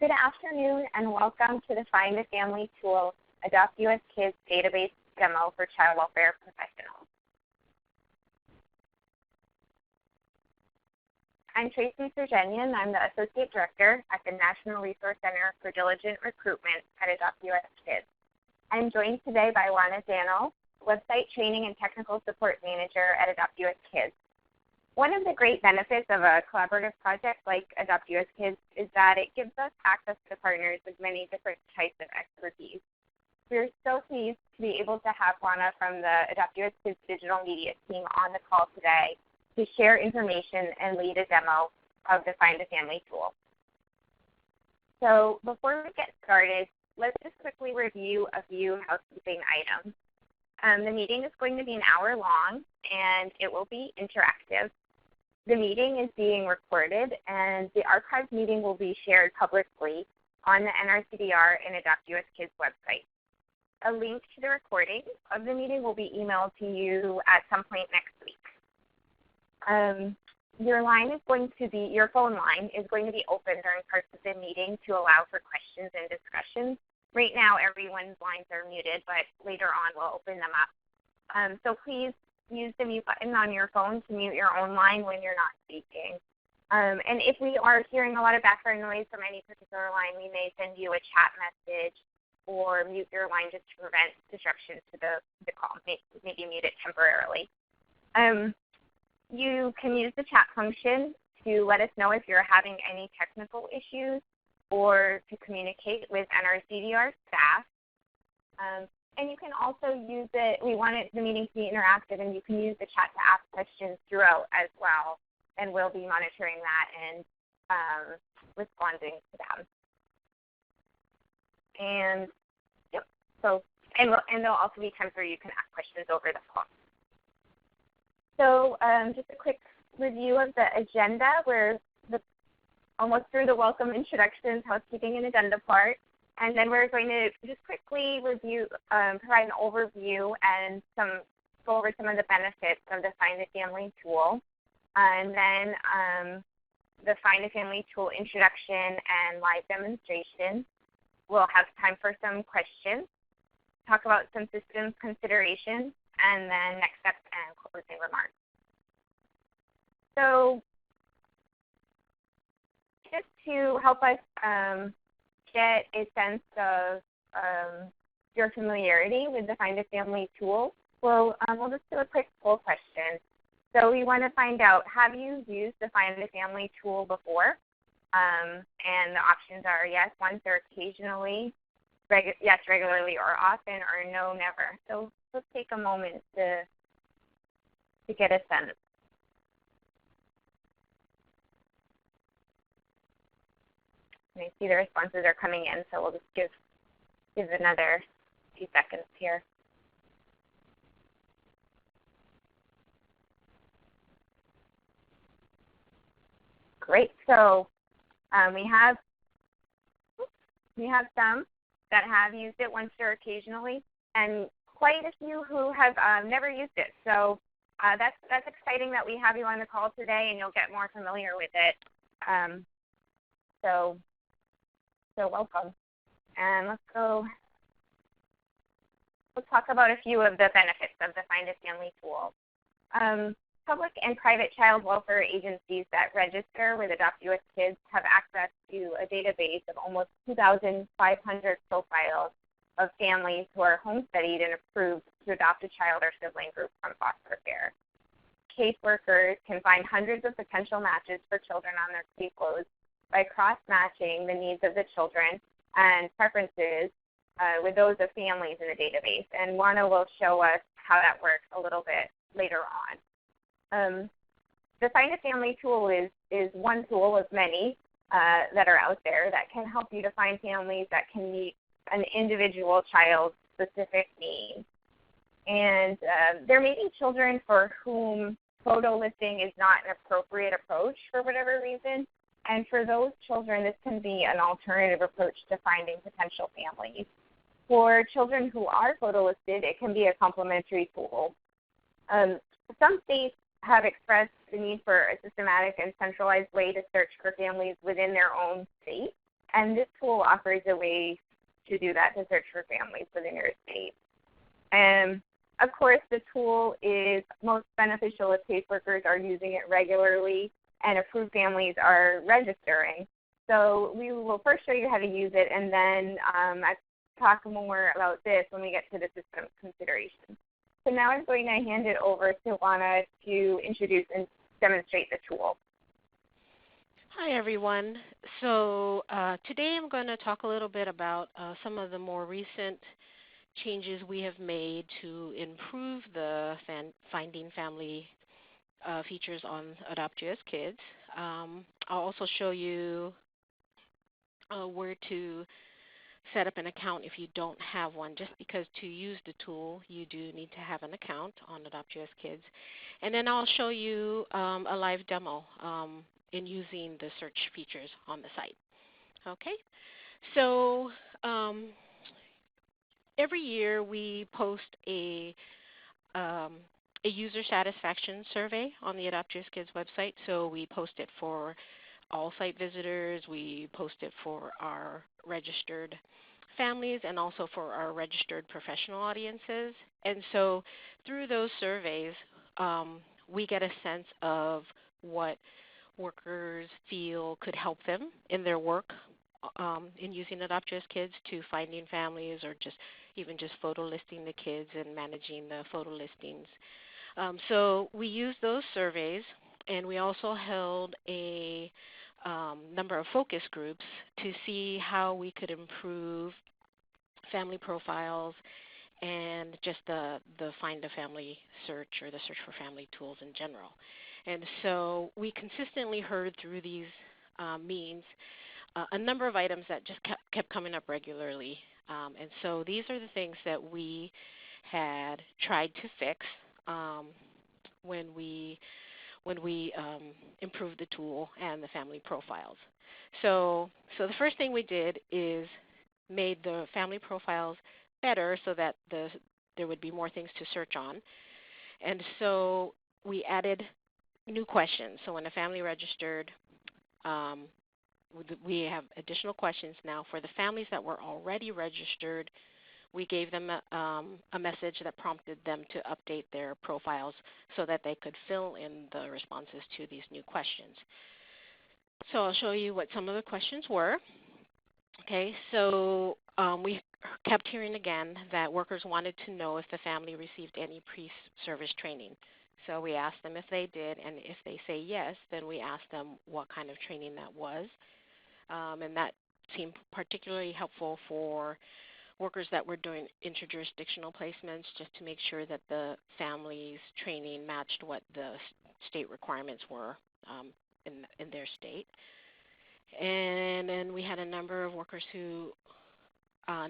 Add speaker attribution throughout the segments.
Speaker 1: Good afternoon and welcome to the Find a Family Tool AdoptUSKids Database Demo for Child Welfare Professionals. I'm Tracy Surgenian. I'm the Associate Director at the National Resource Center for Diligent Recruitment at AdoptUSKids. I'm joined today by Juana Dano, Website Training and Technical Support Manager at AdoptUSKids. One of the great benefits of a collaborative project like AdoptUSKids is that it gives us access to partners with many different types of expertise. We're so pleased to be able to have Juana from the AdoptUSKids digital media team on the call today to share information and lead a demo of the Find a Family tool. So before we get started, let's just quickly review a few housekeeping items. The meeting is going to be an hour long and it will be interactive. The meeting is being recorded, and the archived meeting will be shared publicly on the NRCDR and AdoptUSKids website. A link to the recording of the meeting will be emailed to you at some point next week. Your phone line is going to be open during parts of the meeting to allow for questions and discussions. Right now, everyone's lines are muted, but later on we'll open them up. So please use the mute button on your phone to mute your own line when you're not speaking. And if we are hearing a lot of background noise from any particular line, we may send you a chat message or mute your line just to prevent disruption to the call, maybe mute it temporarily. You can use the chat function to let us know if you're having any technical issues or to communicate with NRCDR staff. And you can also use it, we want the meeting to be interactive, and you can use the chat to ask questions throughout as well, and we'll be monitoring that and responding to them. And yep, and there'll also be times where you can ask questions over the phone. So just a quick review of the agenda. We're almost through the welcome introductions, housekeeping, and addenda part. And then we're going to just quickly review, provide an overview and go over some of the benefits of the Find a Family tool. And then the Find a Family tool introduction and live demonstration. We'll have time for some questions, talk about some systems considerations, and then next steps and closing remarks. So just to help us get a sense of your familiarity with the Find a Family tool, we'll just do a quick poll question. So we want to find out, have you used the Find a Family tool before? And the options are yes, once, or occasionally, yes, regularly or often, or no, never. So let's take a moment to get a sense. I see the responses are coming in, so we'll just give another few seconds here. Great. So we have some that have used it once or occasionally, and quite a few who have never used it. So that's exciting that we have you on the call today, and you'll get more familiar with it. So welcome. And let's talk about a few of the benefits of the Find a Family tool. Public and private child welfare agencies that register with AdoptUSKids have access to a database of almost 2,500 profiles of families who are home studied and approved to adopt a child or sibling group from foster care. Caseworkers can find hundreds of potential matches for children on their caseloads by cross-matching the needs of the children and preferences with those of families in the database. And Juana will show us how that works a little bit later on. The Find a Family tool is one tool of many that are out there that can help you to find families that can meet an individual child's specific needs. And there may be children for whom photo listing is not an appropriate approach for whatever reason. And for those children, this can be an alternative approach to finding potential families. For children who are photo listed, it can be a complementary tool. Some states have expressed the need for a systematic and centralized way to search for families within their own state. And this tool offers a way to do that, to search for families within your state. And of course, the tool is most beneficial if caseworkers are using it regularly and approved families are registering. So we will first show you how to use it, and then I'll talk more about this when we get to the system considerations. So now I'm going to hand it over to Lana to introduce and demonstrate the tool.
Speaker 2: Hi everyone. So today I'm going to talk a little bit about some of the more recent changes we have made to improve the Finding Family features on AdoptUSKids. I'll also show you where to set up an account if you don't have one, just because to use the tool you do need to have an account on AdoptUSKids. And then I'll show you a live demo in using the search features on the site. Okay, so every year we post a user satisfaction survey on the AdoptUSKids website. So we post it for all site visitors, we post it for our registered families, and also for our registered professional audiences. And so through those surveys, we get a sense of what workers feel could help them in their work in using AdoptUSKids to finding families, or even just photo listing the kids and managing the photo listings. So we used those surveys, and we also held a number of focus groups to see how we could improve family profiles and just the Find a Family search, or the search for family tools in general. And so we consistently heard through these meetings a number of items that just kept coming up regularly. And so these are the things that we had tried to fix when we improved the tool and the family profiles. So the first thing we did is made the family profiles better so that there would be more things to search on. And so we added new questions. So when a family registered, we have additional questions now. For the families that were already registered, we gave them a message that prompted them to update their profiles so that they could fill in the responses to these new questions. So I'll show you what some of the questions were. Okay, so we kept hearing again that workers wanted to know if the family received any pre-service training. So we asked them if they did, and if they say yes, then we asked them what kind of training that was. And that seemed particularly helpful for workers that were doing interjurisdictional placements, just to make sure that the family's training matched what the state requirements were in their state. And then we had a number of workers who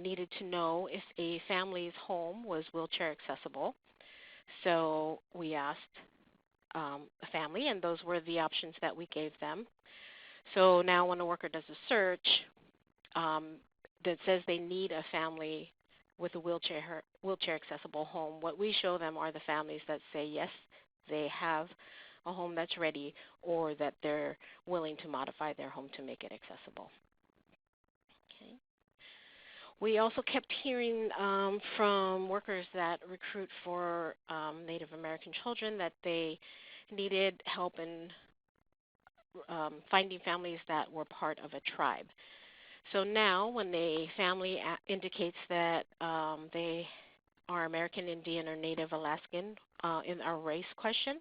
Speaker 2: needed to know if a family's home was wheelchair accessible. So we asked a family, and those were the options that we gave them. So now when a worker does a search that says they need a family with a wheelchair accessible home, what we show them are the families that say yes, they have a home that's ready, or that they're willing to modify their home to make it accessible. Okay. We also kept hearing from workers that recruit for Native American children that they needed help in finding families that were part of a tribe. So now when a family indicates that they are American Indian or Native Alaskan in our race question,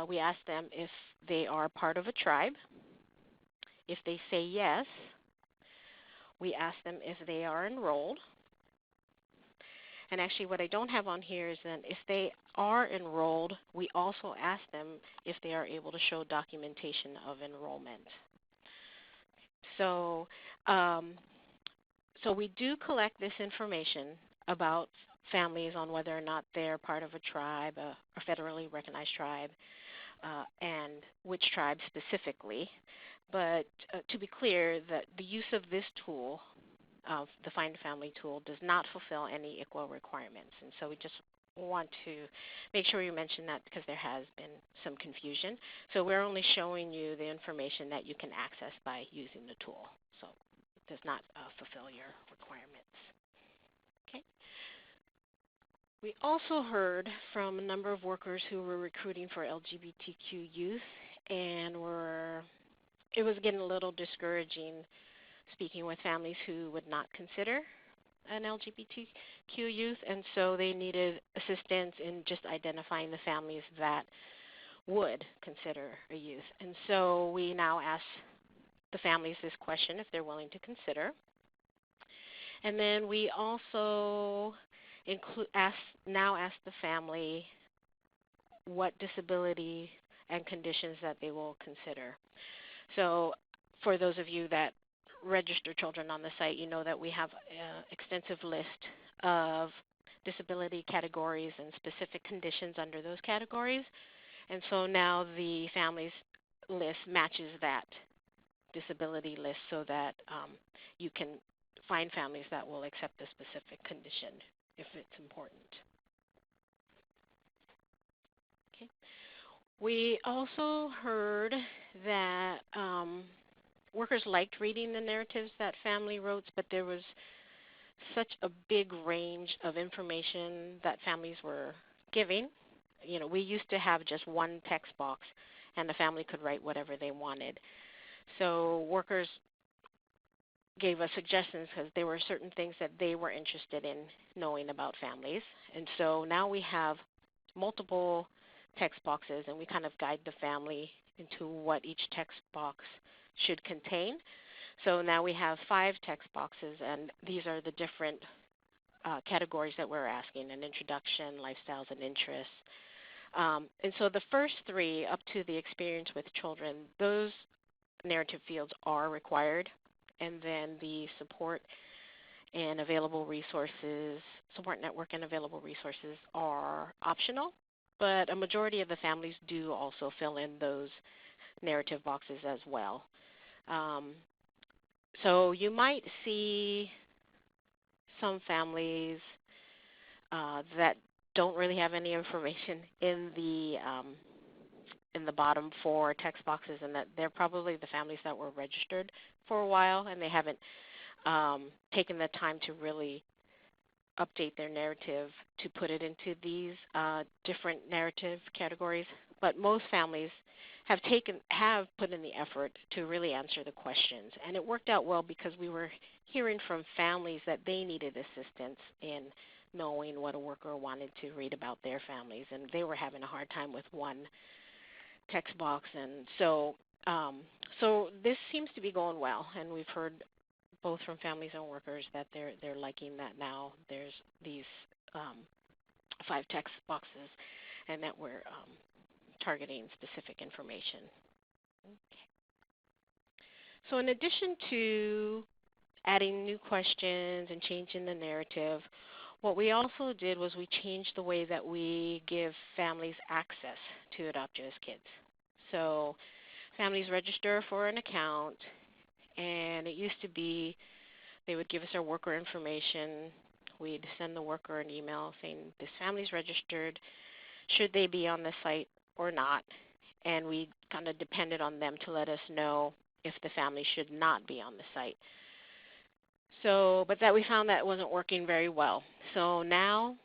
Speaker 2: we ask them if they are part of a tribe. If they say yes, we ask them if they are enrolled. And actually what I don't have on here is then if they are enrolled, we also ask them if they are able to show documentation of enrollment. So, so we do collect this information about families on whether or not they're part of a tribe, a federally recognized tribe, and which tribe specifically. But to be clear, that the use of this tool, the Find a Family tool, does not fulfill any ICWA requirements. And so we just want to make sure you mention that because there has been some confusion. So we're only showing you the information that you can access by using the tool. So it does not fulfill your requirements. Okay. We also heard from a number of workers who were recruiting for LGBTQ youth, and it was getting a little discouraging speaking with families who would not consider an LGBTQ youth, and so they needed assistance in just identifying the families that would consider a youth. And so we now ask the families this question if they're willing to consider. And then we also ask the family what disability and conditions that they will consider. So for those of you that register children on the site, you know that we have an extensive list of disability categories and specific conditions under those categories. And so now the families list matches that disability list so that you can find families that will accept a specific condition if it's important. Okay. We also heard that workers liked reading the narratives that family wrote, but there was such a big range of information that families were giving. You know, we used to have just one text box, and the family could write whatever they wanted. So workers gave us suggestions because there were certain things that they were interested in knowing about families. And so now we have multiple text boxes, and we kind of guide the family into what each text box should contain. So now we have 5 text boxes, and these are the different categories that we're asking: an introduction, lifestyles, and interests. And so the first 3, up to the experience with children, those narrative fields are required. And then the support and available resources, support network and available resources are optional, but a majority of the families do also fill in those narrative boxes as well. So you might see some families that don't really have any information in the bottom 4 text boxes, and that they're probably the families that were registered for a while, and they haven't taken the time to really update their narrative to put it into these different narrative categories. But most families have put in the effort to really answer the questions, and it worked out well because we were hearing from families that they needed assistance in knowing what a worker wanted to read about their families, and they were having a hard time with one text box. And so this seems to be going well, and we've heard both from families and workers that they're liking that now there's these 5 text boxes, and that we're targeting specific information. Okay. So in addition to adding new questions and changing the narrative, what we also did was we changed the way that we give families access to AdoptUSKids. So families register for an account, and it used to be they would give us our worker information. We'd send the worker an email saying this family's registered, should they be on the site or not, and we kind of depended on them to let us know if the family should not be on the site. So, but that we found that wasn't working very well. So now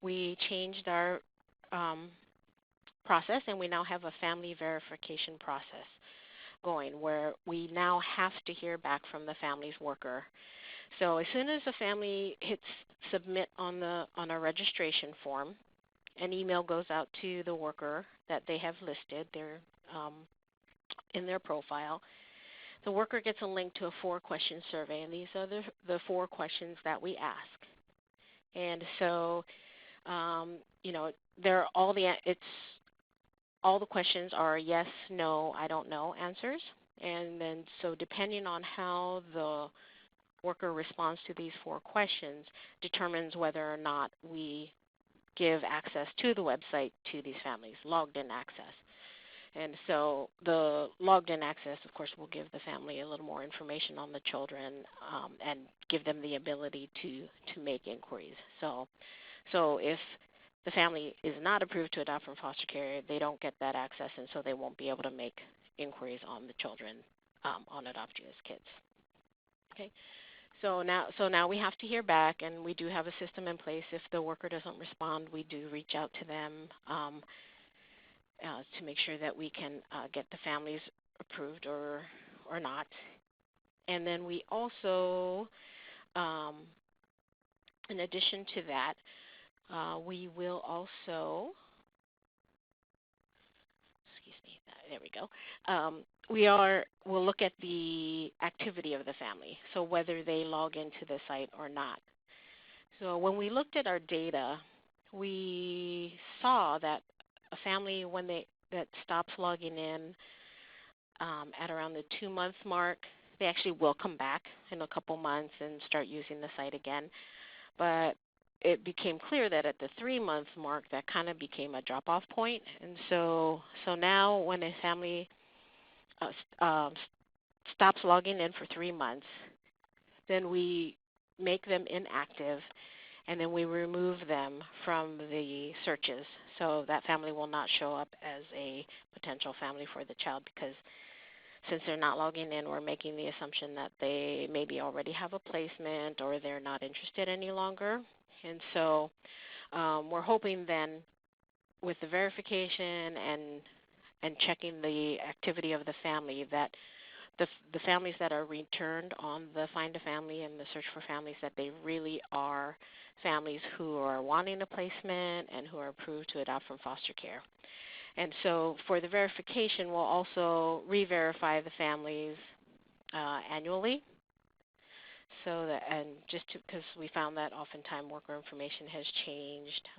Speaker 2: we changed our process, and we now have a family verification process going where we now have to hear back from the family's worker. So as soon as the family hits submit on our registration form, an email goes out to the worker that they have listed in their profile. The worker gets a link to a 4-question survey, and these are the 4 questions that we ask. And so, you know, all the questions are yes, no, I don't know answers. And then so depending on how the worker responds to these 4 questions determines whether or not we give access to the website to these families, logged in access. And so the logged in access, of course, will give the family a little more information on the children and give them the ability to make inquiries. So if the family is not approved to adopt from foster care, they don't get that access, and so they won't be able to make inquiries on the children on AdoptUSKids. Okay. So now we have to hear back, and we do have a system in place. If the worker doesn't respond, we do reach out to them to make sure that we can get the families approved or not. And then we also, in addition to that, we will also, excuse me, there we go. We'll look at the activity of the family, so whether they log into the site or not. So when we looked at our data, we saw that a family that stops logging in at around the 2-month mark, they actually will come back in a couple months and start using the site again. But it became clear that at the 3-month mark, that kind of became a drop-off point. And so now when a family stops logging in for 3 months, then we make them inactive, and then we remove them from the searches. So that family will not show up as a potential family for the child, because since they're not logging in, we're making the assumption that they maybe already have a placement or they're not interested any longer. And so we're hoping then with the verification and checking the activity of the family, that the families that are returned on the Find a Family and the Search for Families, that they really are families who are wanting a placement and who are approved to adopt from foster care. And so for the verification, we'll also re-verify the families annually. So that, and just because we found that oftentimes worker information has changed,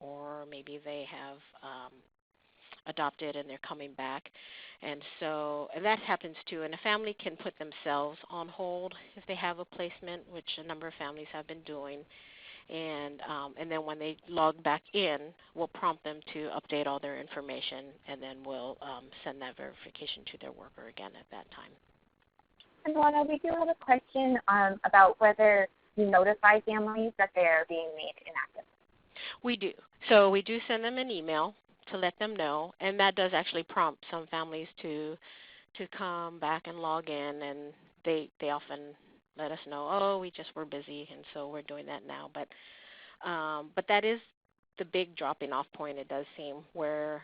Speaker 2: or maybe they have adopted and they're coming back. And that happens too. And a family can put themselves on hold if they have a placement, which a number of families have been doing. And then when they log back in, we'll prompt them to update all their information, and then we'll send that verification to their worker again at that time.
Speaker 1: And Luana, we do have a question about whether you notify families that they are being made inactive.
Speaker 2: We do. So we do send them an email to let them know, and that does actually prompt some families to come back and log in, and they often let us know, oh, we just were busy, and so we're doing that now. But that is the big dropping off point, it does seem, where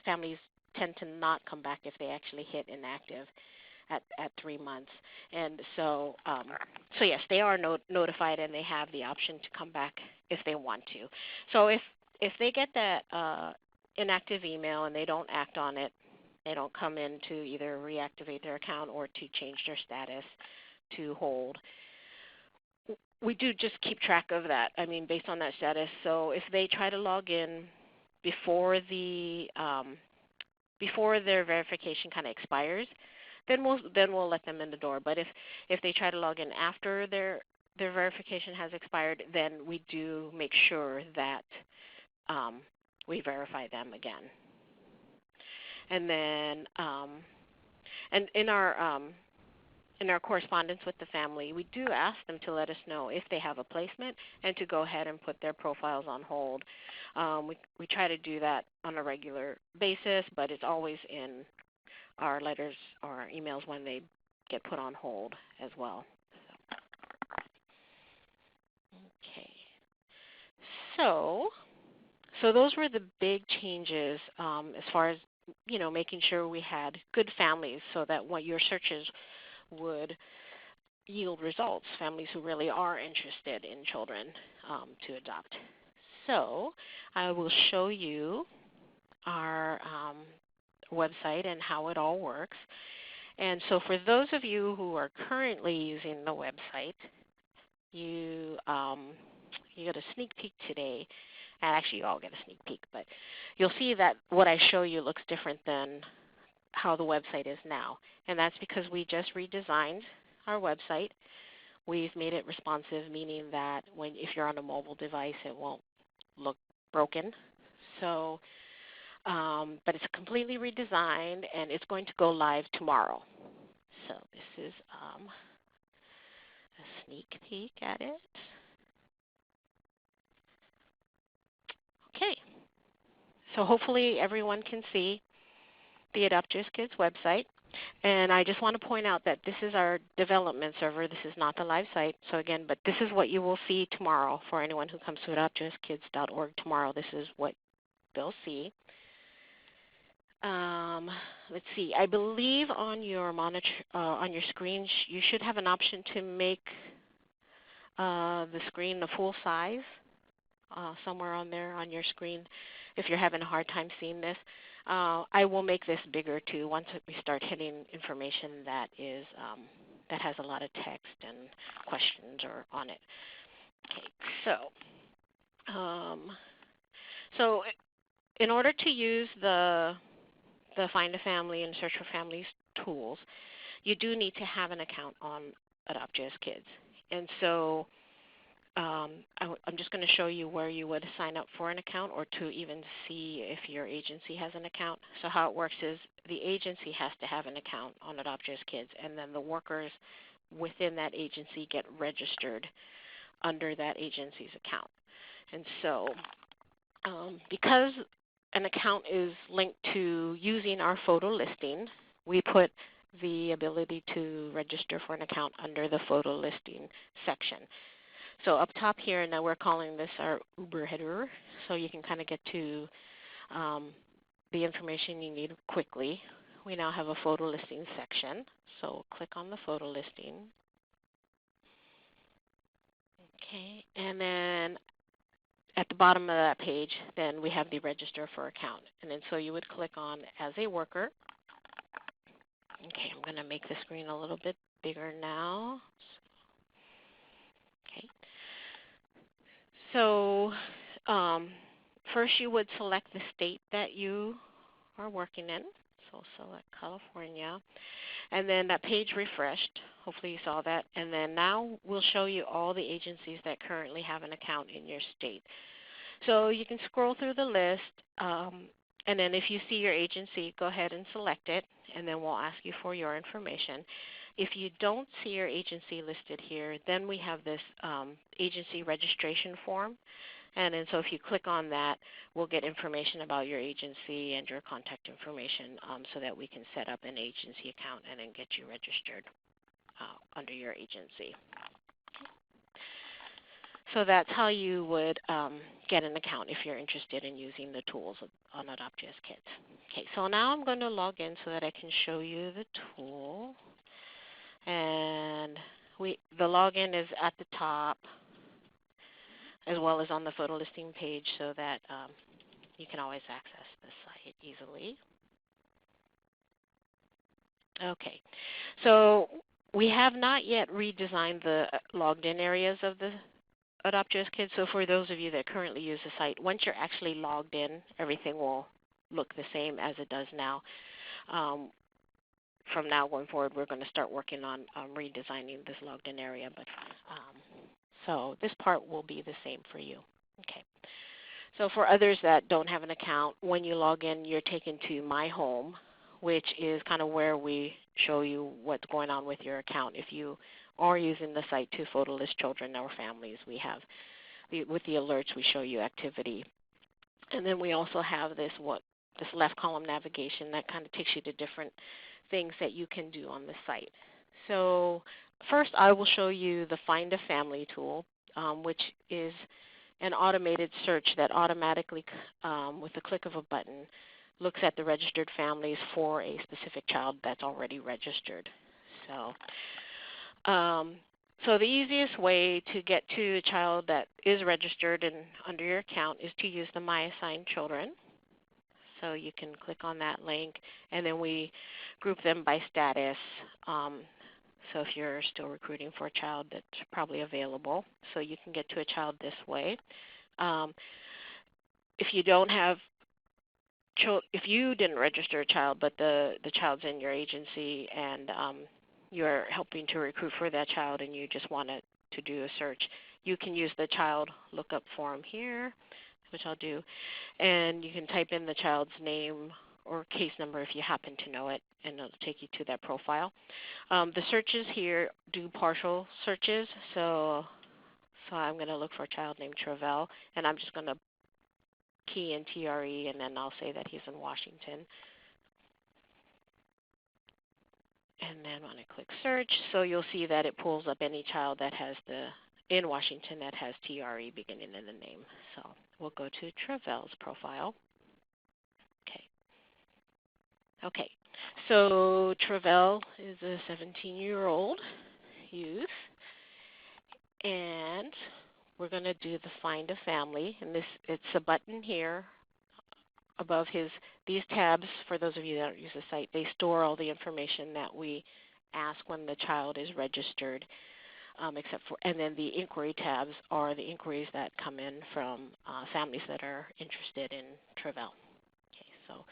Speaker 2: families tend to not come back if they actually hit inactive at 3 months. And so yes, they are notified, and they have the option to come back if they want to. So if they get that inactive email and they don't act on it, they don't come in to either reactivate their account or to change their status to hold, we do just keep track of that, I mean, based on that status. So if they try to log in before their verification kind of expires, then we'll let them in the door. But if they try to log in after their verification has expired, then we do make sure that we verify them again. And then and in our correspondence with the family, we do ask them to let us know if they have a placement and to go ahead and put their profiles on hold. We try to do that on a regular basis, but it's always in our letters or our emails when they get put on hold as well. Okay. So those were the big changes as far as, you know, making sure we had good families so that what your searches would yield results, families who really are interested in children to adopt. So I will show you our website and how it all works. And so for those of you who are currently using the website, you get a sneak peek today. And actually, you all get a sneak peek, but you'll see that what I show you looks different than how the website is now. And that's because we just redesigned our website. We've made it responsive, meaning that if you're on a mobile device, it won't look broken. So, but it's completely redesigned, and it's going to go live tomorrow. So this is a sneak peek at it. Okay, so hopefully everyone can see the AdoptUSKids website. And I just want to point out that this is our development server. This is not the live site. So again, but this is what you will see tomorrow for anyone who comes to AdoptUSKids.org tomorrow. This is what they'll see. Let's see. I believe on your monitor, on your screen, you should have an option to make the screen the full size. Somewhere on there on your screen, if you're having a hard time seeing this. I will make this bigger too once we start hitting information that is that has a lot of text and questions or on it. Okay, so in order to use the Find a Family and Search for Families tools, you do need to have an account on AdoptUSKids. And so I'm just going to show you where you would sign up for an account or to even see if your agency has an account. So how it works is the agency has to have an account on AdoptUSKids, and then the workers within that agency get registered under that agency's account. And so because an account is linked to using our photo listing, we put the ability to register for an account under the photo listing section. So up top here, now we're calling this our Uber header, so you can kind of get to the information you need quickly. We now have a photo listing section, so click on the photo listing. Okay, and then at the bottom of that page, then we have the register for account. And then so you would click on as a worker. Okay, I'm going to make the screen a little bit bigger now. Okay. So first you would select the state that you are working in. So select California. And then that page refreshed. Hopefully you saw that. And then now we'll show you all the agencies that currently have an account in your state. So you can scroll through the list, and then if you see your agency, go ahead and select it, and then we'll ask you for your information. If you don't see your agency listed here, then we have this agency registration form. And then so if you click on that, we'll get information about your agency and your contact information so that we can set up an agency account and then get you registered under your agency. So that's how you would get an account if you're interested in using the tools on AdoptUSKids. Okay, so now I'm going to log in so that I can show you the tool. And the login is at the top as well as on the photo listing page so that you can always access the site easily. Okay, so we have not yet redesigned the logged in areas of the AdoptUSKids. So for those of you that currently use the site, once you're actually logged in, everything will look the same as it does now. From now going forward, we're going to start working on redesigning this logged in area. But so this part will be the same for you. Okay. So for others that don't have an account, when you log in, you're taken to My Home, which is kind of where we show you what's going on with your account. If you are using the site to photo list children or families, we have, with the alerts, we show you activity. And then we also have this left column navigation that kind of takes you to different things that you can do on the site. So first I will show you the Find a Family tool, which is an automated search that automatically, with the click of a button, looks at the registered families for a specific child that's already registered. So the easiest way to get to a child that is registered and under your account is to use the My Assigned Children. So you can click on that link, and then we group them by status. So if you're still recruiting for a child that's probably available, so you can get to a child this way. If you don't have if you didn't register a child, but the child's in your agency and you're helping to recruit for that child and you just want to do a search, you can use the child lookup form here, which I'll do, and you can type in the child's name or case number if you happen to know it, and it'll take you to that profile. The searches here do partial searches, so I'm going to look for a child named Travell, and I'm just going to key in TRE, and then I'll say that he's in Washington. And then when I click search, so you'll see that it pulls up any child that has in Washington that has TRE beginning in the name. So we'll go to Trevel's profile. Okay, so Trevel is a 17-year-old youth, and we're going to do the Find a Family, and it's a button here above these tabs. For those of you that don't use the site, they store all the information that we ask when the child is registered, and then the inquiry tabs are the inquiries that come in from families that are interested in Trevel. Okay,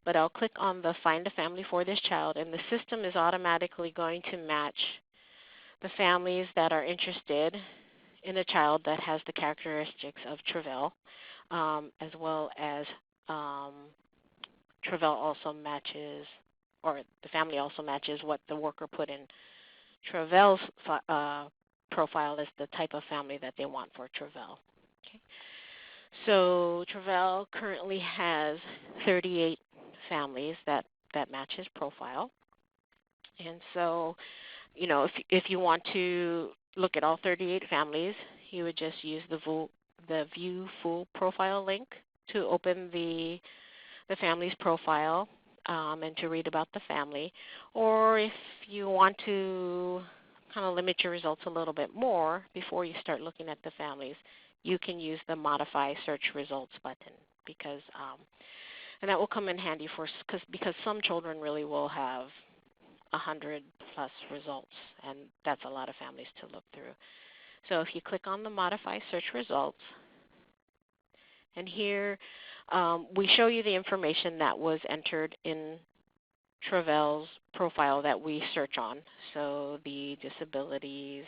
Speaker 2: but I'll click on the Find a Family for this child, and the system is automatically going to match the families that are interested in a child that has the characteristics of Trevel, as well as Trevel also matches, or the family also matches what the worker put in Trevel's profile as the type of family that they want for Trevel. Okay. So Trevel currently has 38 families that match his profile. And so, if you want to look at all 38 families, you would just use the View Full Profile link to open the family's profile and to read about the family. Or if you want to kind of limit your results a little bit more before you start looking at the families, you can use the Modify Search Results button, and that will come in handy because some children really will have 100+ results, and that's a lot of families to look through. So if you click on the Modify Search Results, and here we show you the information that was entered in Trevel's profile that we search on, so the disabilities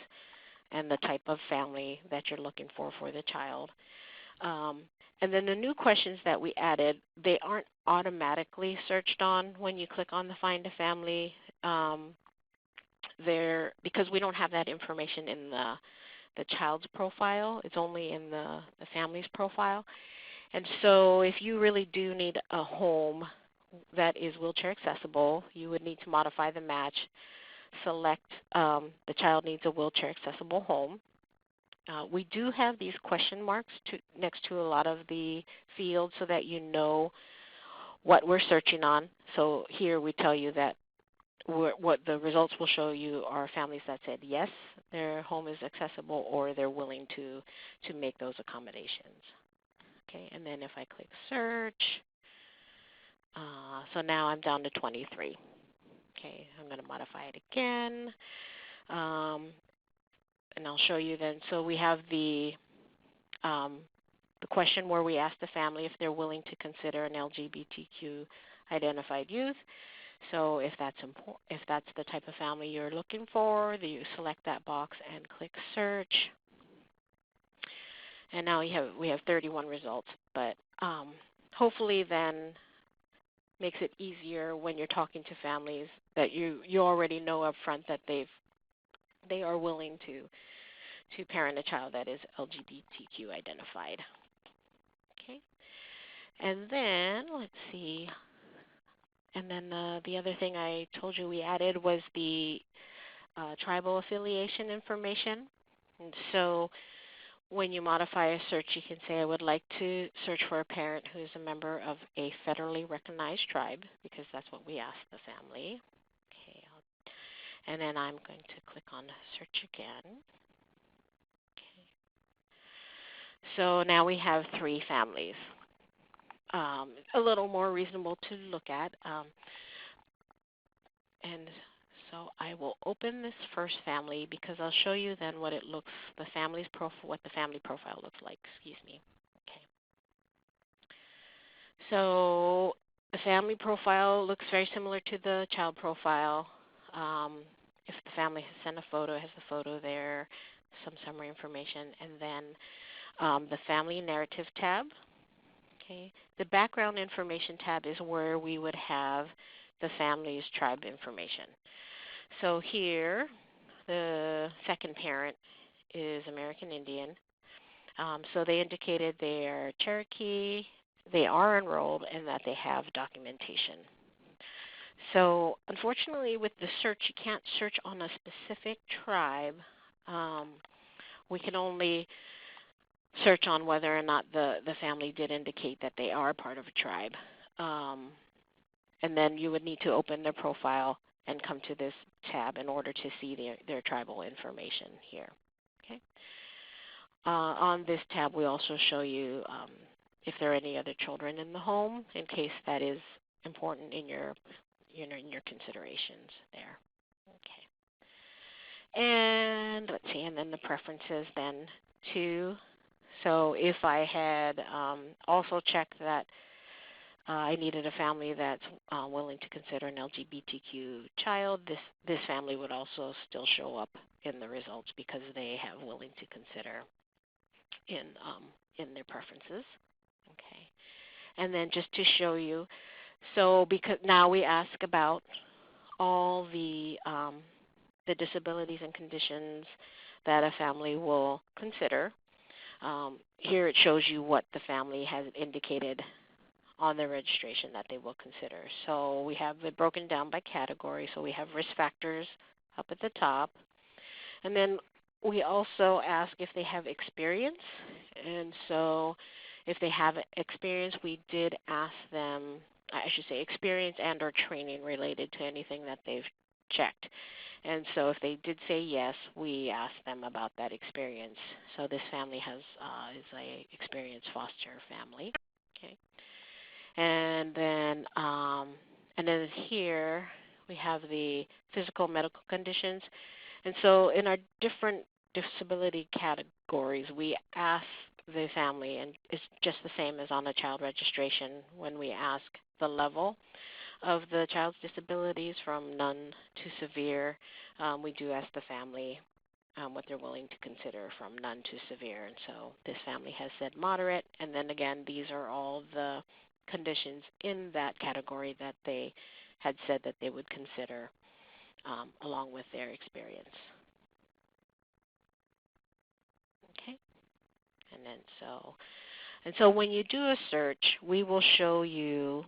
Speaker 2: and the type of family that you're looking for the child. And then the new questions that we added, they aren't automatically searched on when you click on the Find a Family. Because we don't have that information in the child's profile. It's only in the family's profile. And so if you really do need a home that is wheelchair accessible, you would need to modify the match, select the child needs a wheelchair accessible home. We do have these question marks next to a lot of the fields so that you know what we're searching on. So here we tell you that what the results will show you are families that said yes, their home is accessible, or they're willing to make those accommodations. Okay, and then if I click search, so now I'm down to 23. Okay, I'm going to modify it again. And I'll show you then. So we have the question where we ask the family if they're willing to consider an LGBTQ identified youth. So if that's the type of family you're looking for, you select that box and click search. And now we have 31 results. But hopefully then makes it easier when you're talking to families that you already know up front that they are willing to parent a child that is LGBTQ identified. Okay, and then let's see. And then the other thing I told you we added was the tribal affiliation information. And so when you modify a search, you can say, I would like to search for a parent who is a member of a federally recognized tribe, because that's what we asked the family. Okay, and then I'm going to click on search again. Okay. So now we have 3 families. A little more reasonable to look at. And so I will open this first family because I'll show you then what what the family profile looks like. Excuse me. Okay. So the family profile looks very similar to the child profile. If the family has sent a photo, it has the photo there, some summary information, and then the family narrative tab. Okay. The background information tab is where we would have the family's tribe information. So here, the second parent is American Indian. So they indicated they are Cherokee, they are enrolled and that they have documentation. So unfortunately with the search, you can't search on a specific tribe. We can only search on whether or not the family did indicate that they are part of a tribe. And then you would need to open their profile and come to this tab in order to see their tribal information here. Okay. On this tab, we also show you if there are any other children in the home, in case that is important in your considerations there. Okay. And let's see, and then the preferences then too. So if I had also checked that I needed a family that's willing to consider an LGBTQ child, this family would also still show up in the results because they have willing to consider in their preferences. Okay. And then just to show you, so because now we ask about all the disabilities and conditions that a family will consider. Here it shows you what the family has indicated on their registration that they will consider. So we have it broken down by category. So we have risk factors up at the top. And then we also ask if they have experience. And so if they have experience, we did ask them, I should say experience and or training related to anything that they've checked. And so if they did say yes, we asked them about that experience. So this family is a experienced foster family. Okay. And then here we have the physical medical conditions. And so in our different disability categories, we ask the family, and it's just the same as on the child registration when we ask the level of the child's disabilities from none to severe. We do ask the family what they're willing to consider from none to severe. And so this family has said moderate. And then again, these are all the conditions in that category that they had said that they would consider along with their experience. Okay. And so when you do a search, we will show you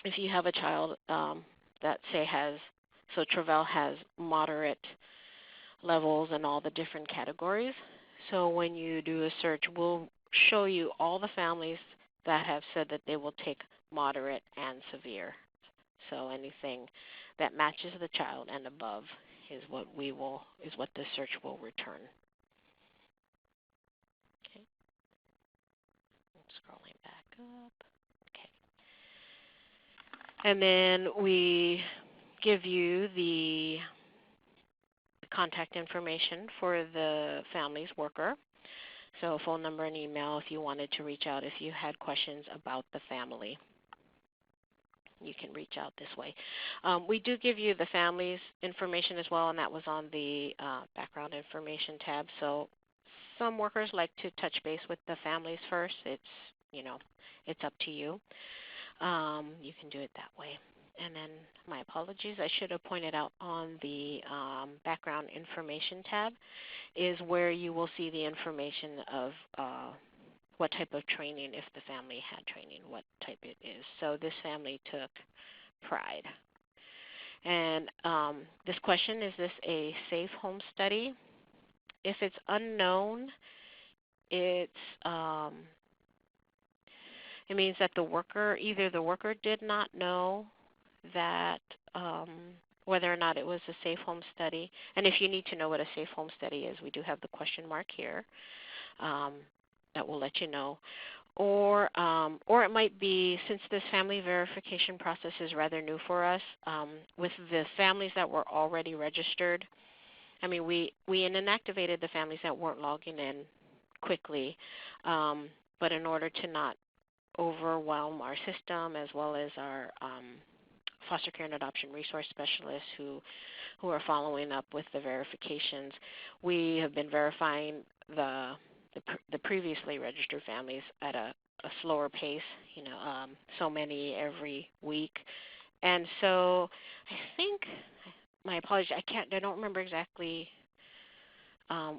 Speaker 2: if you have a child that say so Travell has moderate levels in all the different categories. So when you do a search, we'll show you all the families that have said that they will take moderate and severe. So anything that matches the child and above is what the search will return. Okay. Scrolling back up. Okay. And then we give you the contact information for the family's worker. So phone number and email if you wanted to reach out if you had questions about the family. You can reach out this way. We do give you the family's information as well, and that was on the background information tab. So some workers like to touch base with the families first. It's up to you. You can do it that way. And then my apologies, I should have pointed out on the background information tab is where you will see the information of what type of training, if the family had training, what type it is. So this family took PRIDE. And this question, is this a safe home study? If it's unknown, it means that either the worker did not know that whether or not it was a safe home study. And if you need to know what a safe home study is, we do have the question mark here that will let you know. Or it might be, since this family verification process is rather new for us, with the families that were already registered, I mean, we inactivated the families that weren't logging in quickly, but in order to not overwhelm our system as well as our foster care and adoption resource specialists who are following up with the verifications, we have been verifying the previously registered families at a slower pace, so many every week. And so I think, my apologies, I don't remember exactly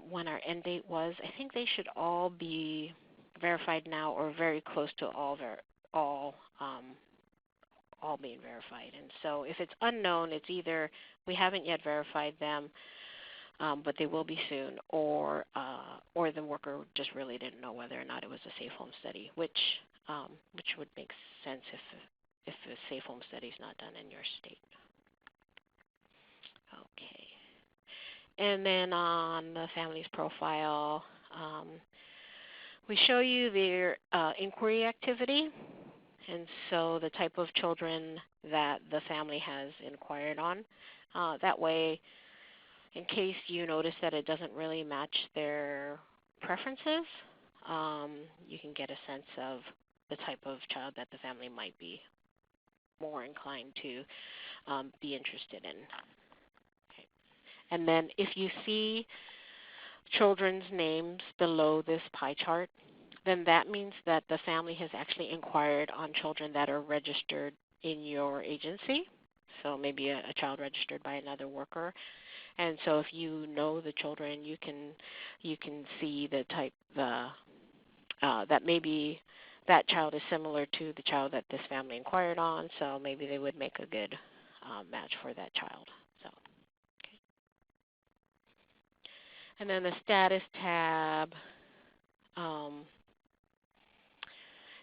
Speaker 2: when our end date was. I think they should all be verified now or very close to all all being verified. And so if it's unknown, it's either we haven't yet verified them, but they will be soon, or the worker just really didn't know whether or not it was a safe home study, which would make sense if a safe home study is not done in your state. Okay. And then on the family's profile, we show you their inquiry activity, and so the type of children that the family has inquired on. That way, in case you notice that it doesn't really match their preferences, you can get a sense of the type of child that the family might be more inclined to be interested in. Okay. And then if you see children's names below this pie chart, then that means that the family has actually inquired on children that are registered in your agency. So maybe a child registered by another worker. And so if you know the children, you can see the type that maybe that child is similar to the child that this family inquired on. So maybe they would make a good match for that child. So, okay. And then the status tab.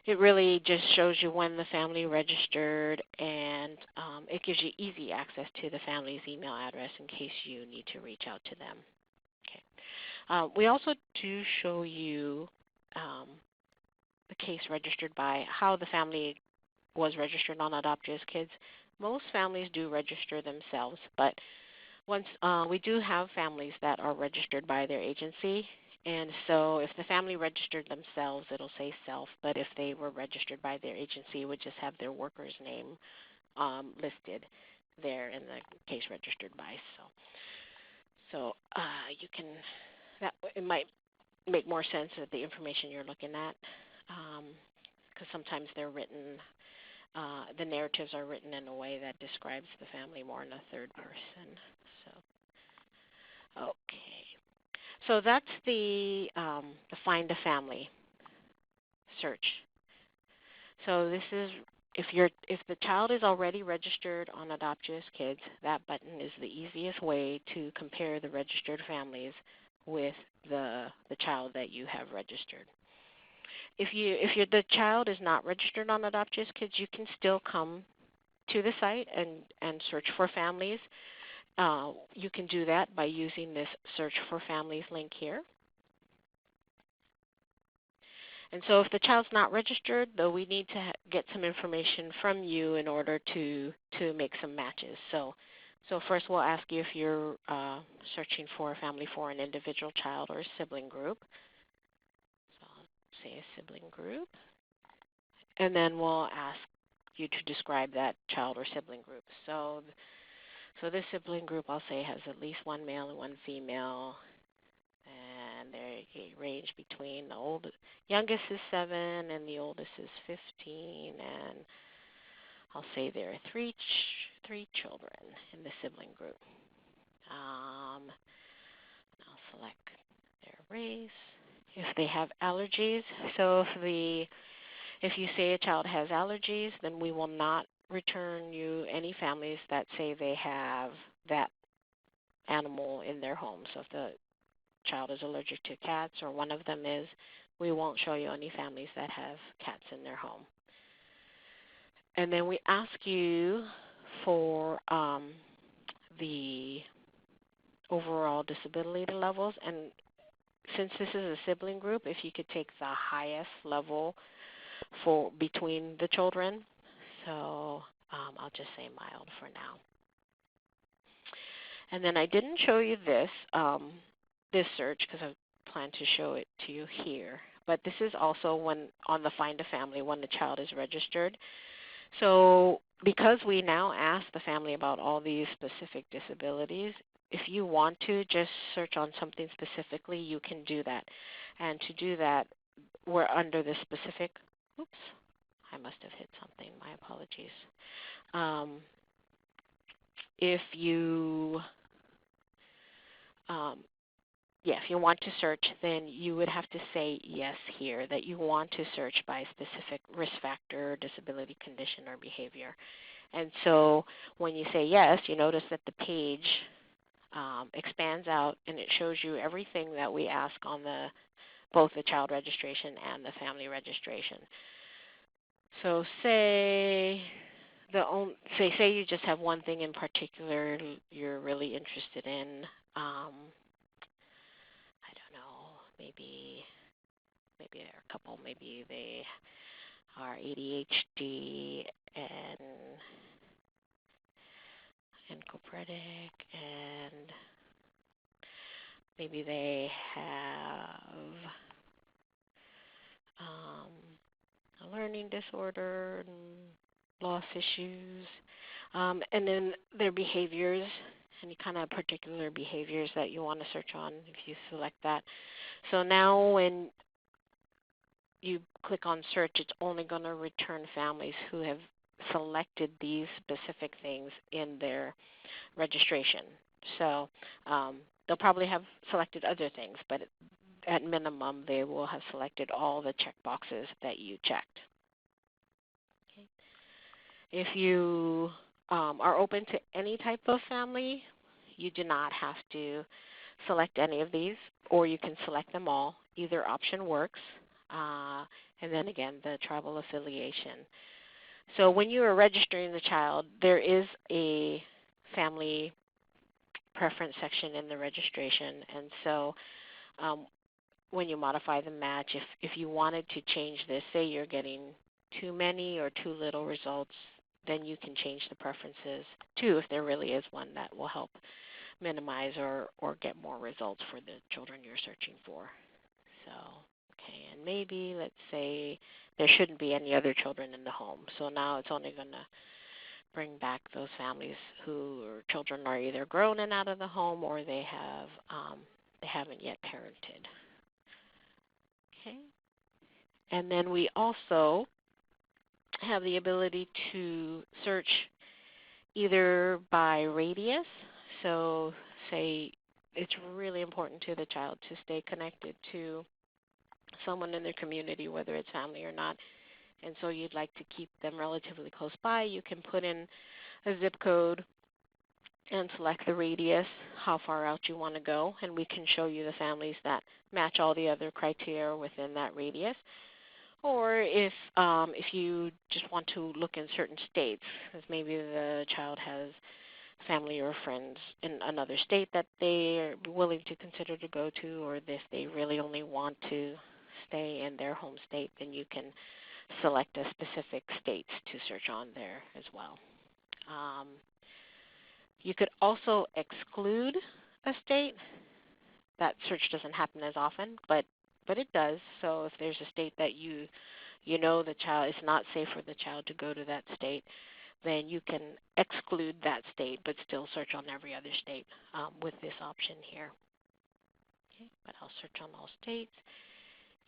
Speaker 2: It really just shows you when the family registered, and it gives you easy access to the family's email address in case you need to reach out to them. Okay. We also do show you the case registered by how the family was registered on AdoptUSKids. Most families do register themselves, but once we do have families that are registered by their agency. And so if the family registered themselves, it'll say self, but if they were registered by their agency, it would just have their worker's name listed there in the case registered by. So you can, it might make more sense of the information you're looking at, because sometimes they're written, the narratives are written in a way that describes the family more in a third person. So, okay. So that's the Find a Family search. So this is if the child is already registered on AdoptUSKids, that button is the easiest way to compare the registered families with the child that you have registered. If the child is not registered on AdoptUSKids, you can still come to the site and search for families. You can do that by using this Search for Families link here. And so if the child's not registered, though, we need to get some information from you in order to make some matches. So first we'll ask you if you're searching for a family for an individual child or a sibling group. So I'll say a sibling group. And then we'll ask you to describe that child or sibling group. So this sibling group, I'll say, has at least one male and one female, and they range between the youngest is 7 and the oldest is 15, and I'll say there are three children in the sibling group. I'll select their race. If they have allergies, so if you say a child has allergies, then we will not return you any families that say they have that animal in their home. So if the child is allergic to cats or one of them is, we won't show you any families that have cats in their home. And then we ask you for the overall disability levels. And since this is a sibling group, if you could take the highest level for between the children. So I'll just say mild for now. And then I didn't show you this search because I plan to show it to you here. But this is also when on the Find a Family when the child is registered. So because we now ask the family about all these specific disabilities, if you want to just search on something specifically, you can do that. And to do that, we're under the specific, oops, I must have hit something, my apologies. if you want to search, then you would have to say yes here, that you want to search by specific risk factor, disability condition, or behavior. And so when you say yes, you notice that the page expands out and it shows you everything that we ask on both the child registration and the family registration. So say you just have one thing in particular you're really interested in. I don't know, maybe there are a couple. Maybe they are ADHD and copratic, and maybe they have a learning disorder and loss issues, and then their behaviors, any kind of particular behaviors that you want to search on if you select that. So now when you click on search, it's only going to return families who have selected these specific things in their registration. So they'll probably have selected other things, but at minimum they will have selected all the check boxes that you checked. Okay. If you are open to any type of family, you do not have to select any of these, or you can select them all. Either option works. And then again, the tribal affiliation. So when you are registering the child, there is a family preference section in the registration. And so when you modify the match, if you wanted to change this, say you're getting too many or too little results, then you can change the preferences too, if there really is one that will help minimize or get more results for the children you're searching for. So, okay, and maybe let's say there shouldn't be any other children in the home. So now it's only going to bring back those families who children are either grown and out of the home, or they haven't yet parented. Okay, and then we also have the ability to search either by radius. So say it's really important to the child to stay connected to someone in their community, whether it's family or not, and so you'd like to keep them relatively close by. You can put in a zip code and select the radius, how far out you want to go, and we can show you the families that match all the other criteria within that radius. Or if you just want to look in certain states, because maybe the child has family or friends in another state that they are willing to consider to go to, or if they really only want to stay in their home state, then you can select a specific states to search on there as well. You could also exclude a state. That search doesn't happen as often, but it does. So if there's a state that you know the child, it's not safe for the child to go to that state, then you can exclude that state but still search on every other state with this option here. Okay, but I'll search on all states.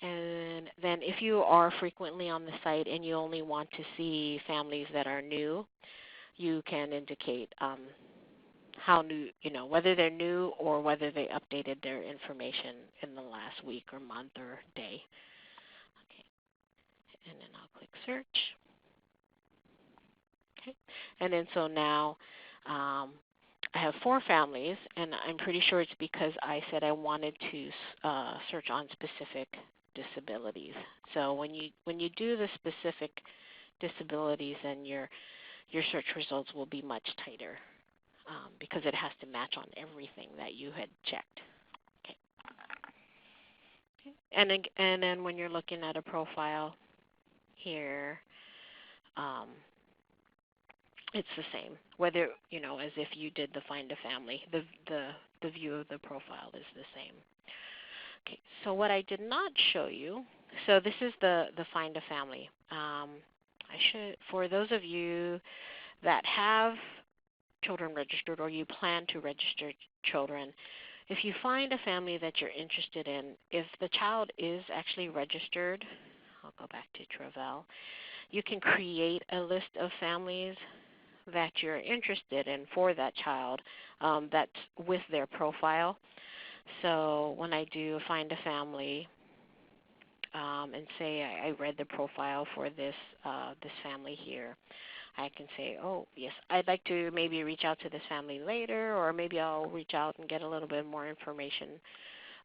Speaker 2: And then if you are frequently on the site and you only want to see families that are new, you can indicate how new, whether they're new or whether they updated their information in the last week or month or day. Okay, and then I'll click search. Okay, and then so now I have 4 families, and I'm pretty sure it's because I said I wanted to search on specific disabilities. So when you do the specific disabilities, then your search results will be much tighter because it has to match on everything that you had checked. Okay. And then when you're looking at a profile here, it's the same. Whether as if you did the find a family, the view of the profile is the same. Okay, so what I did not show you, so this is the find a family. For those of you that have children registered or you plan to register children, if you find a family that you're interested in, if the child is actually registered, I'll go back to Travell, you can create a list of families that you're interested in for that child that's with their profile. So when I do find a family and say I read the profile for this this family here, I can say, oh, yes, I'd like to maybe reach out to this family later, or maybe I'll reach out and get a little bit more information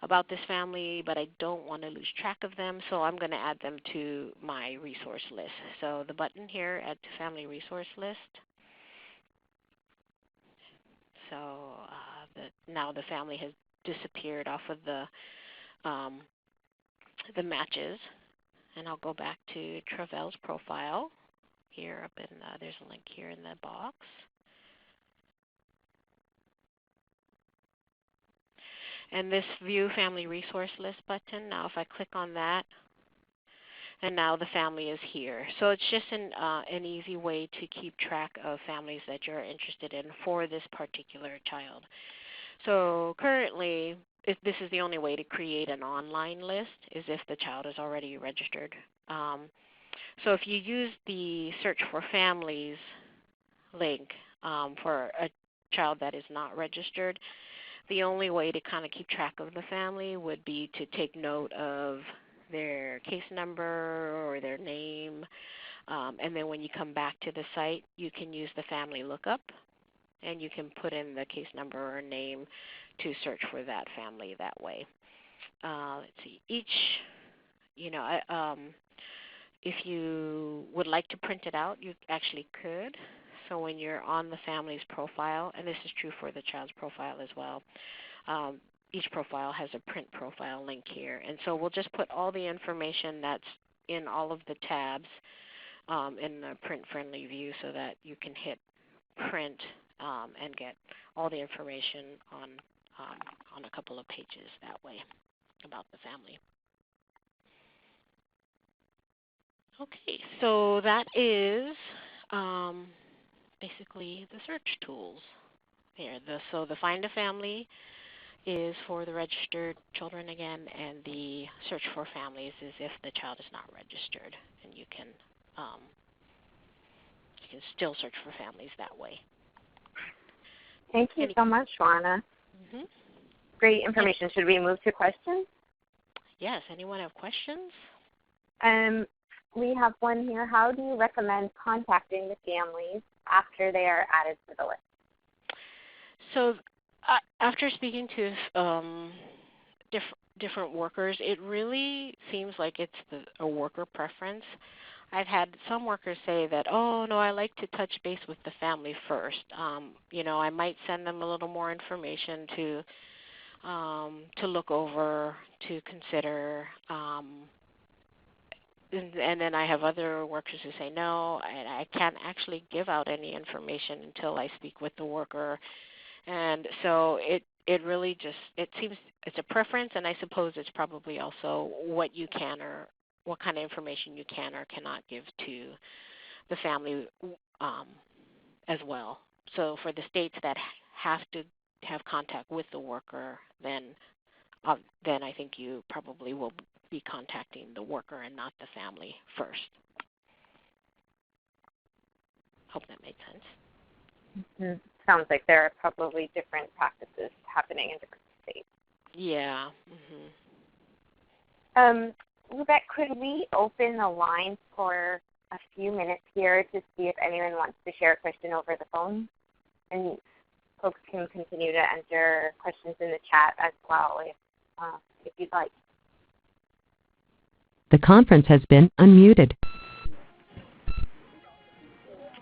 Speaker 2: about this family, but I don't want to lose track of them, so I'm going to add them to my resource list. So the button here, Add to Family Resource List. So now the family has disappeared off of the matches, and I'll go back to Travel's profile. Here up in there's a link here in the box. And this View Family Resource List button, now if I click on that, and now the family is here. So it's just an easy way to keep track of families that you're interested in for this particular child. So currently, this is the only way to create an online list, is if the child is already registered. So if you use the Search for Families link for a child that is not registered, the only way to kind of keep track of the family would be to take note of their case number or their name, and then when you come back to the site, you can use the family lookup, and you can put in the case number or name to search for that family that way. Let's see, if you would like to print it out, you actually could. So when you're on the family's profile, and this is true for the child's profile as well, each profile has a print profile link here. And so we'll just put all the information that's in all of the tabs in the print-friendly view so that you can hit print and get all the information on a couple of pages that way about the family. Okay, so that is basically the search tools here. So the Find a Family is for the registered children again, and the Search for Families is if the child is not registered, and you can still search for families that way.
Speaker 1: Thank you so much, Shwana.
Speaker 2: Mm-hmm.
Speaker 1: Great information. Should we move to questions?
Speaker 2: Yes. Anyone have questions?
Speaker 1: We have one here. How do you recommend contacting the families after they are added to the list?
Speaker 2: So after speaking to different workers, it really seems like it's a worker preference. I've had some workers say that, oh, no, I like to touch base with the family first. I might send them a little more information to look over, to consider. And then I have other workers who say, no, I can't actually give out any information until I speak with the worker. And so it really just, it seems it's a preference, and I suppose it's probably also what you can or what kind of information you can or cannot give to the family as well. So for the states that have to have contact with the worker, then I think you probably will be contacting the worker and not the family first. Hope that made sense.
Speaker 1: Mm-hmm. Sounds like there are probably different practices happening in different states.
Speaker 2: Yeah. Mm-hmm.
Speaker 1: Rebecca, could we open the line for a few minutes here to see if anyone wants to share a question over the phone? And folks can continue to enter questions in the chat as well if you'd like.
Speaker 3: The conference has been unmuted.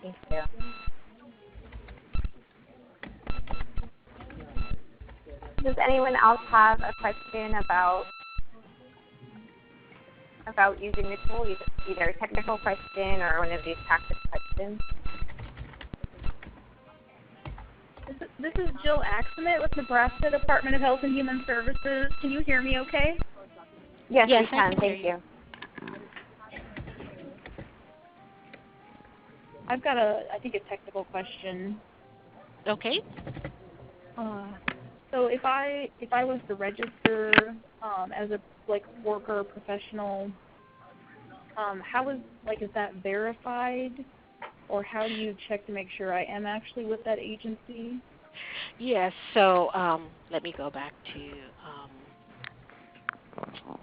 Speaker 1: Thank you. Does anyone else have a question about using the tool, either a technical question or one of these practice questions?
Speaker 4: This is Jill Axemet with Nebraska Department of Health and Human Services. Can you hear me okay?
Speaker 1: Yes, we can. Thank you.
Speaker 4: I've got I think a technical question.
Speaker 2: Okay.
Speaker 4: So if I was to register as a worker or professional, how is that verified, or how do you check to make sure I am actually with that agency?
Speaker 2: Yes, so let me go back to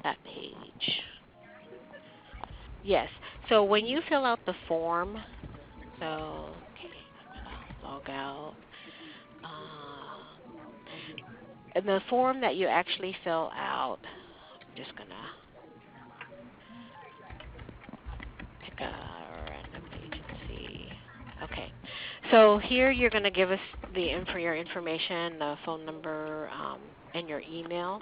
Speaker 2: that page. Yes, so when you fill out the form, so, okay, I'm going to log out. And the form that you actually fill out, I'm just going to pick a random agency. Okay, so here you're going to give us your information, the phone number, and your email.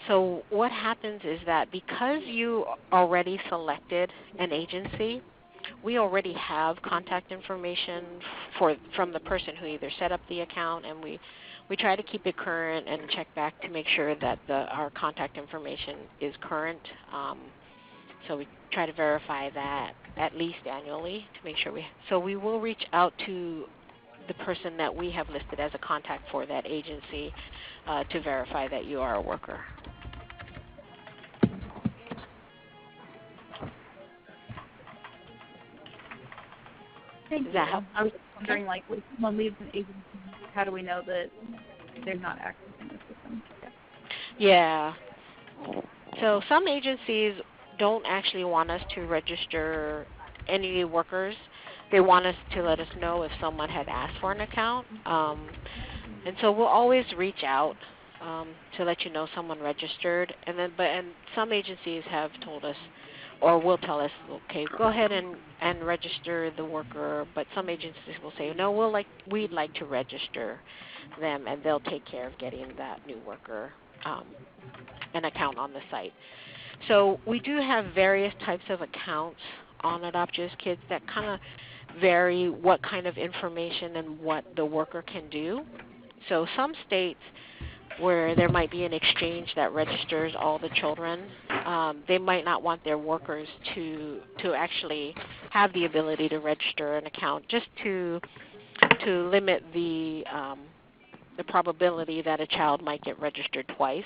Speaker 2: So what happens is that because you already selected an agency, we already have contact information from the person who either set up the account, and we try to keep it current and check back to make sure that our contact information is current. So we try to verify that at least annually to make sure so we will reach out to the person that we have listed as a contact for that agency to verify that you are a worker.
Speaker 4: Thank
Speaker 2: Does that
Speaker 4: you.
Speaker 2: help?
Speaker 4: I was wondering, like, when someone leaves an agency, how do we know that they're not accessing the system?
Speaker 2: Yeah. So some agencies don't actually want us to register any workers. They want us to let us know if someone had asked for an account. And so we'll always reach out to let you know someone registered. And some agencies have told us, or will tell us, okay, go ahead and register the worker. But some agencies will say, no, we'd like to register them, and they'll take care of getting that new worker an account on the site. So we do have various types of accounts on AdoptUSKids that kind of vary what kind of information and what the worker can do. So some states where there might be an exchange that registers all the children, they might not want their workers to actually have the ability to register an account, just to limit the probability that a child might get registered twice.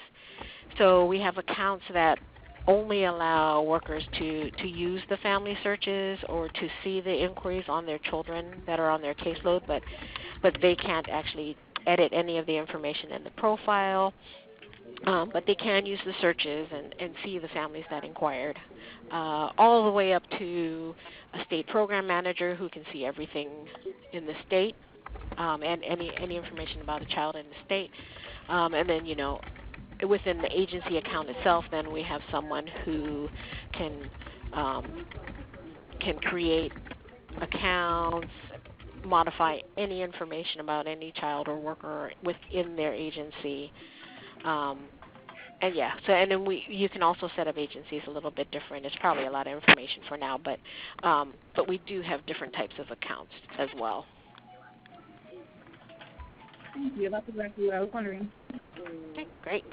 Speaker 2: So we have accounts that only allow workers to use the family searches or to see the inquiries on their children that are on their caseload, but they can't actually edit any of the information in the profile. But they can use the searches and see the families that inquired, all the way up to a state program manager who can see everything in the state and any information about a child in the state. And then, within the agency account itself, then we have someone who can create accounts, modify any information about any child or worker within their agency. And then you can also set up agencies a little bit different. It's probably a lot of information for now, but we do have different types of accounts as well.
Speaker 4: Thank you. That's exactly what I was wondering.
Speaker 2: Okay, great.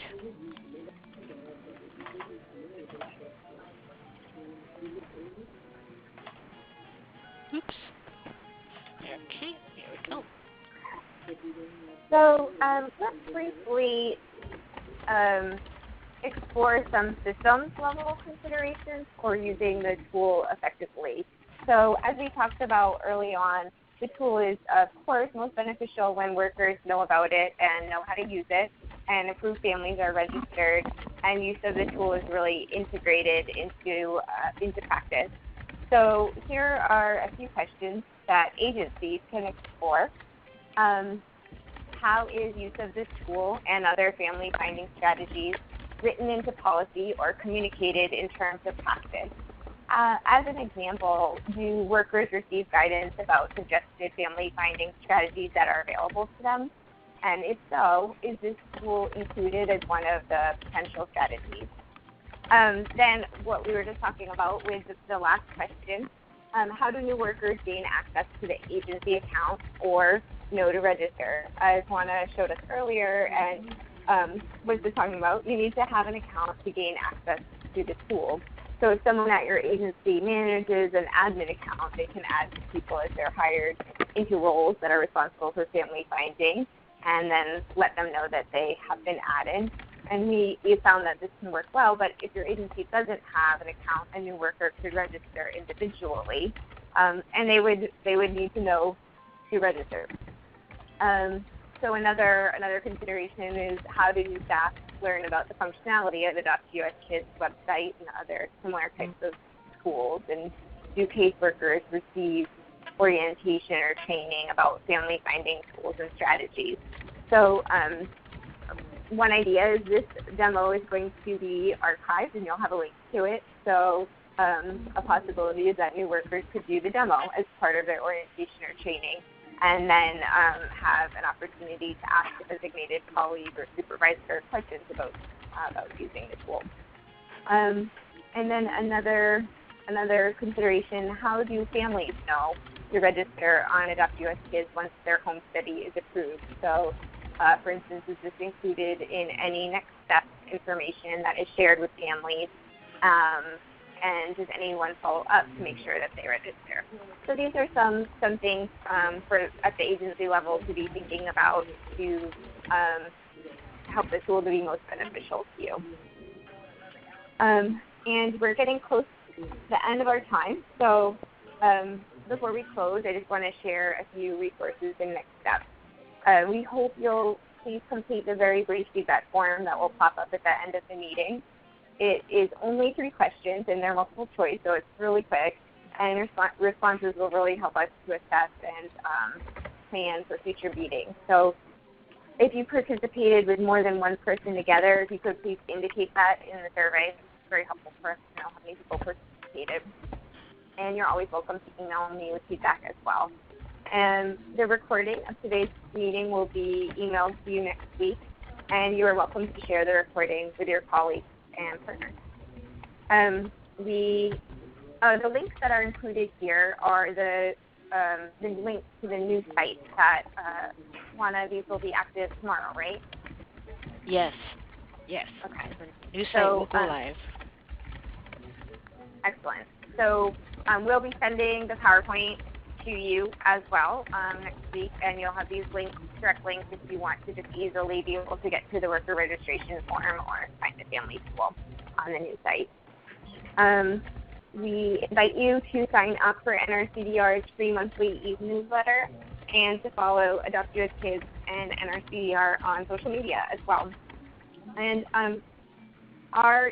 Speaker 2: Oops. Okay, here we go.
Speaker 1: So let's briefly explore some systems level considerations for using the tool effectively. So as we talked about early on, the tool is, of course, most beneficial when workers know about it and know how to use it, and approved families are registered, and use of the tool is really integrated into practice. So here are a few questions that agencies can explore. How is use of this tool and other family finding strategies written into policy or communicated in terms of practice? As an example, do workers receive guidance about suggested family finding strategies that are available to them? And if so, is this tool included as one of the potential strategies? Then what we were just talking about with the last question, how do new workers gain access to the agency account or know to register? As Juana showed us earlier and was just talking about, you need to have an account to gain access to the tool. So if someone at your agency manages an admin account, they can add people as they're hired into roles that are responsible for family finding, and then let them know that they have been added. And we found that this can work well, but if your agency doesn't have an account, a new worker could register individually, and they would need to know to register. So another consideration is how do new staff learn about the functionality of the AdoptUSKids website and other similar types of schools, and do caseworkers receive orientation or training about family finding tools and strategies. So one idea is this demo is going to be archived and you'll have a link to it. So a possibility is that new workers could do the demo as part of their orientation or training, and then have an opportunity to ask a designated colleague or supervisor questions about using the tool. And then another consideration, how do families know to register on AdoptUSKids once their home study is approved? So, for instance, is this included in any next step information that is shared with families? And does anyone follow up to make sure that they register? So these are some things at the agency level to be thinking about to help the tool to be most beneficial to you. And we're getting close to the end of our time. So before we close, I just want to share a few resources and next steps. We hope you'll please complete the very brief feedback form that will pop up at the end of the meeting. It is only 3 questions, and they're multiple choice, so it's really quick. And responses will really help us to assess and plan for future meetings. So if you participated with more than one person together, if you could please indicate that in the survey. It's very helpful for us to know how many people participated. And you're always welcome to email me with feedback as well. And the recording of today's meeting will be emailed to you next week, and you are welcome to share the recording with your colleagues and partners. The links that are included here are the links to the new site that one of these will be active tomorrow, right?
Speaker 2: Yes.
Speaker 1: Okay.
Speaker 2: The new site will go live.
Speaker 1: Excellent. So we'll be sending the PowerPoint to you as well next week, and you'll have these direct links if you want to just easily be able to get to the worker registration form or find the family tool on the new site. We invite you to sign up for NRCDR's free monthly e-newsletter and to follow AdoptUSKids and NRCDR on social media as well. And our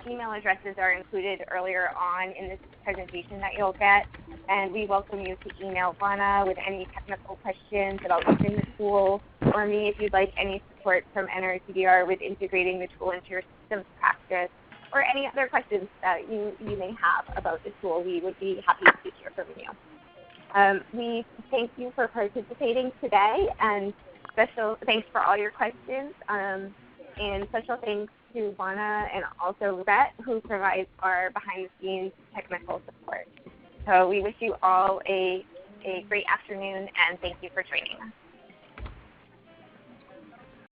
Speaker 1: email addresses are included earlier on in this presentation that you'll get, and we welcome you to email Vana with any technical questions about using the tool, or me if you'd like any support from NRCDR with integrating the tool into your systems practice, or any other questions that you may have about the tool. We would be happy to hear from you. We thank you for participating today, and special thanks for all your questions, and special thanks to Vana and also Rhett, who provides our behind-the-scenes technical support. So we wish you all a great afternoon, and thank you for joining us.